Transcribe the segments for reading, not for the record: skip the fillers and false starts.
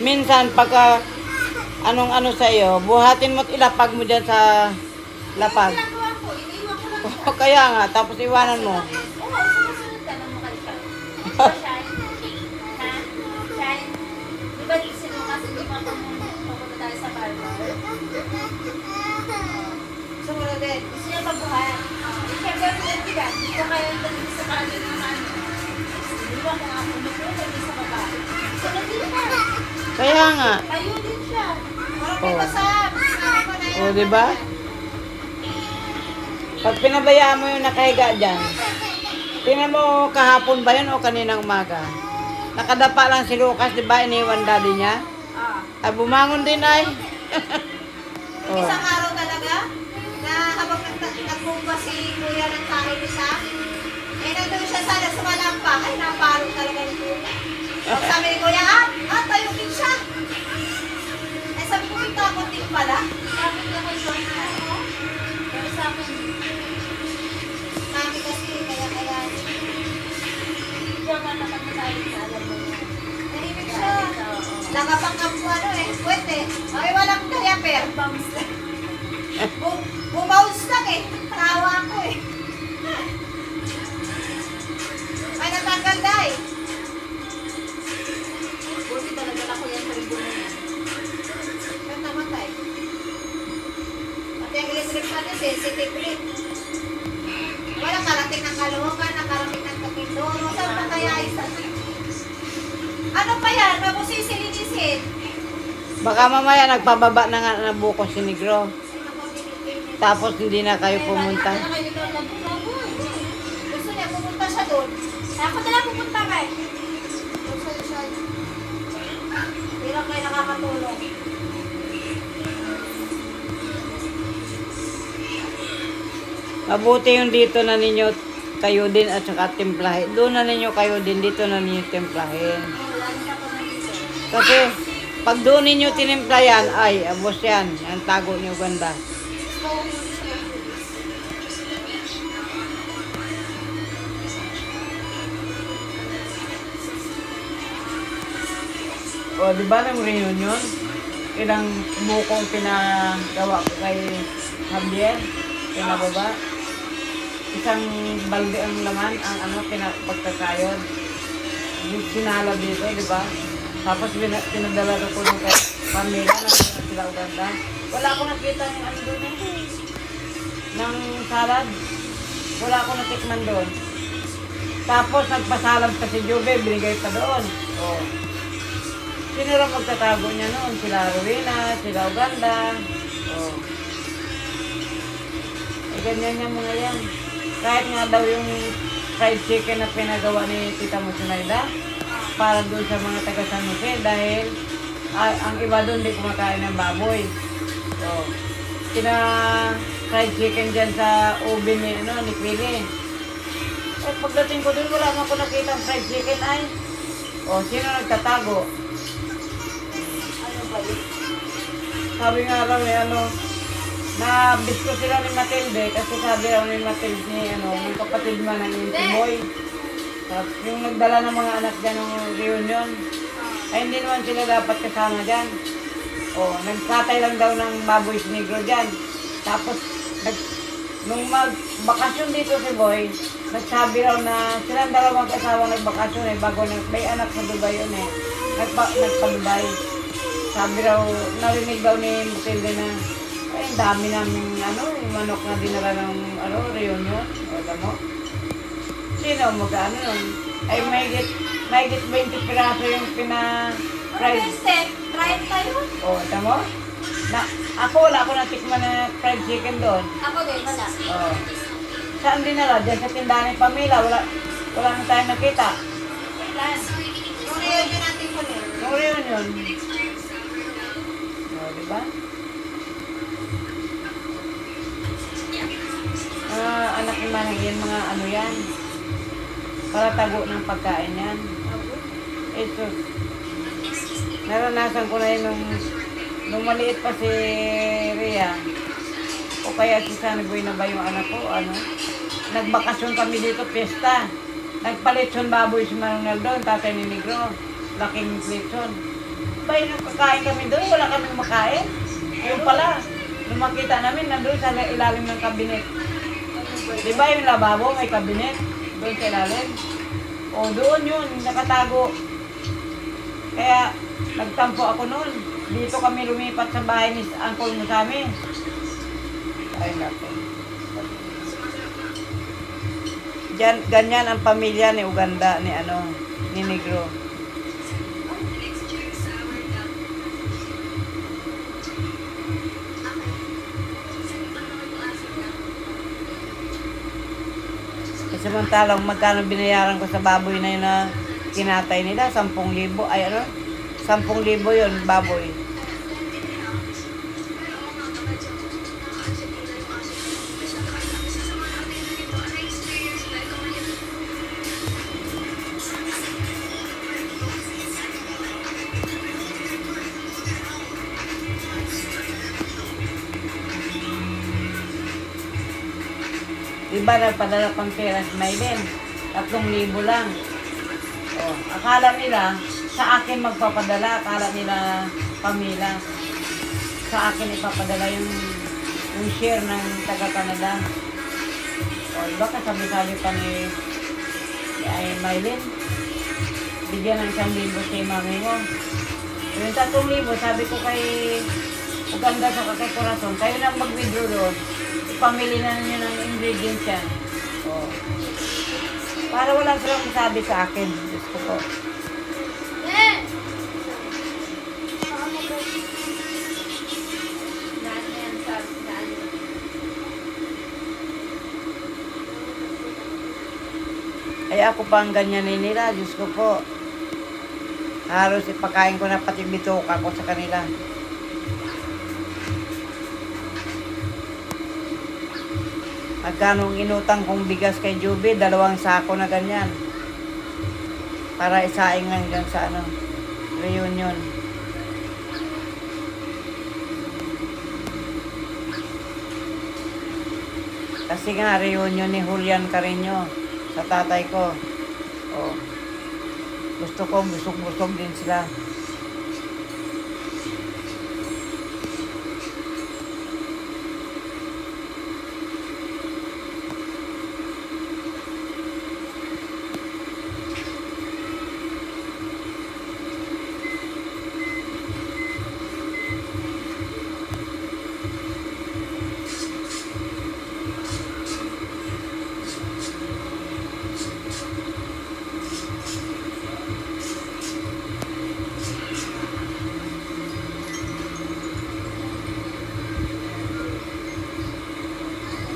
Minsan, pagka anong-ano sa iyo, buhatin mo at ilapag mo dyan sa lapag. Ginagawa ko, iniiwan ko lang. O kaya nga, tapos iwanan mo. Oo, sumusunod ka ng makalipad. Diba, Shine? Ha? Shine? Di ba isin mo kasi di ba pupunta tayo sa barber? Sumunod din. Gusto niya magbuhat. Siyempre, pinagbigan. Dito kayo dito sa barber ng ano. Di ba kung ako umupunta dito sa baba? Sunod din na. Kaya nga. Tayo din siya. Parang may Oh. basab. Sabi ko na yun. O, diba? Pag pinabayaan mo yung nakahiga dyan, tingnan mo kahapon ba yun o kaninang umaga? Nakadapa lang si Lucas, di ba? Iniwan daddy niya. Ah. Ay, bumangon din ay. Oh. Isang araw talaga na habang nagkumba si Kuya ng kain isa, nandun siya sana sa malampa. Ay, napalo talaga ni Kuya. Pag sabi ni Kuya, tayo din siya. Ay, sabi ko, may takot din pala. Takot na kayo sa ano? Pero sa akin, mami kasi, kaya, diyan nga naman na tayo sa alam mo yan. Nahimik siya. Nakapangkap ko pwede. Ay, walang diaper. Bumounce lang Tawa ko Ay, natanggal dahil. Buti talaga na ko yan sa ribo na yan. Ba't namatay? Pati ang electric fan niya, sensitive rin. Walang karating ng Caloocan, nakarating ng Kapindoro. Saan pa kaya isa? Ano pa yan? Mabusisi-linisin. Baka mamaya nagpababa na nga ng buko si Negro. Tapos hindi na kayo pumunta. Gusto niya pumunta siya doon. Ako na lang pupunta kay. Pero kayo nakakatulong. Mabuti yung dito na ninyo kayo din at saka timplahin. Doon na ninyo kayo din, dito na ninyo timplahin. Lalo na ako nandito. Kasi pag doon ninyo tinimplayan, ay, abos yan. Ang tago niyo ganda. O, di ba ng reunion? Ilang bukong pinagawa ko kay Javier, pinababa. Isang balde ang laman, ang pagkakayod. Sinala dito, di ba? Tapos pinadala ko nung kay Pamela na sila Uganda. Wala akong nakita yung ano doon ng salad. Wala akong natikman doon. Tapos nagpasalad pa si Jube, binigay pa doon. Oh. Sino lang magtatago niya noon? Sila Rowena, sila Uganda. Oh. Eh, ganyan yung mga yan. Kahit nga daw yung fried chicken na pinagawa ni Tita Mosunaida para doon sa mga taga San Jose dahil ang iba doon di kumakain ng baboy. So, fried chicken dyan sa oven ni Pili. Eh, pagdating ko doon, wala nga ko nakita ang fried chicken ay. O, sino nagtatago? Ano ba yun? Sabi nga raw na bisko sila ni Matilde kasi sabi raw ni Matilde yung kapatid man ng Timoy. Yung nagdala ng mga anak dyan ng reunion, ay hindi naman sila dapat kasama dyan. O, nagkatay lang daw ng baboy si Negro dyan. Tapos, nung magbakasyon dito si Boy, nagsabi raw na silang dalawang kasawa nagbakasyon bago may anak sa Dubai yun nagpa-Dubai. Sabi raw, narinig daw ni Matilde na, ay, ang dami namin, yung manok na dinala ng, reunion. O, alam mo? Sino magkano nun? Ay, mahigit 20 piraso yung Fried steak, fried tayo. O, alam mo? Wala ako natikman na fried chicken doon. Ako din, wala. O. Saan dinala? Diyan sa tindahan ni Pamela. Wala na tayong nakita. Plan. Yung reunion natin ko rin. Yung reunion. O, diba? Anak ni Manang yan, mga yan. Para tago ng pagkain yan. Ito. Naranasan ko na yun nung maliit pa si Rhea. O kaya si Sanagoy na ba yung anak ko, Nagbakasyon kami dito, piyesta. Nagpalitson baboy si Manuel doon, tatay ni Negro. Laking litson. Bay, nung kakain kami doon, wala kaming makain. Yung pala, nung makita namin, nandun sa ilalim ng kabinet. Di ba yung lababo, may kabinet? Doon sa ilalim. O, doon yun, nakatago. Kaya, nagtampo ako noon. Dito kami lumipat sa bahay ni Uncle mo sa amin. Ay, naku. Diyan, ganyan ang pamilya ni Uganda, ni Negro. Samantalang magkano binayaran ko sa baboy na yun na kinatay nila, 10,000. Ay 10,000 yun, baboy. Diba nagpadala pang pera si Maylin? 3,000 lang. Oh, akala nila, sa akin magpapadala, akala nila Pamela. Sa akin ipapadala yung share ng taga-Canada. O, baka sabi-sabi pa ni Maylin, bigyan ng 1,000 si mami mo. Yung 3,000, sabi ko kay Uganda sa kay Corazon, kayo na mag-withdraw doon. Pamili na niyo ng ingredients yan. O. Para wala silang masabi sa akin. Diyos ko po. Ay ako pa ang ganyanin nila. Diyos ko po. Halos ipakain ko na pati bituka ko sa kanila. Magkano inutang kong bigas kay Juby? 2 sako na ganyan. Para isaing hanggang sa reunion. Kasi nga, reunion ni Julian Carreño sa tatay ko. Oh. Gusto ko, busog-busog din sila.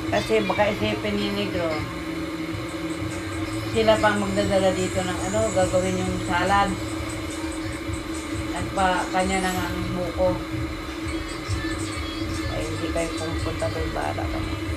Kasi baka isipin ni Negro, sila pang magdadala dito ng gagawin yung salad. Kanya na nga ang buko. Ay, hindi kayo pumunta doon, bahala kami.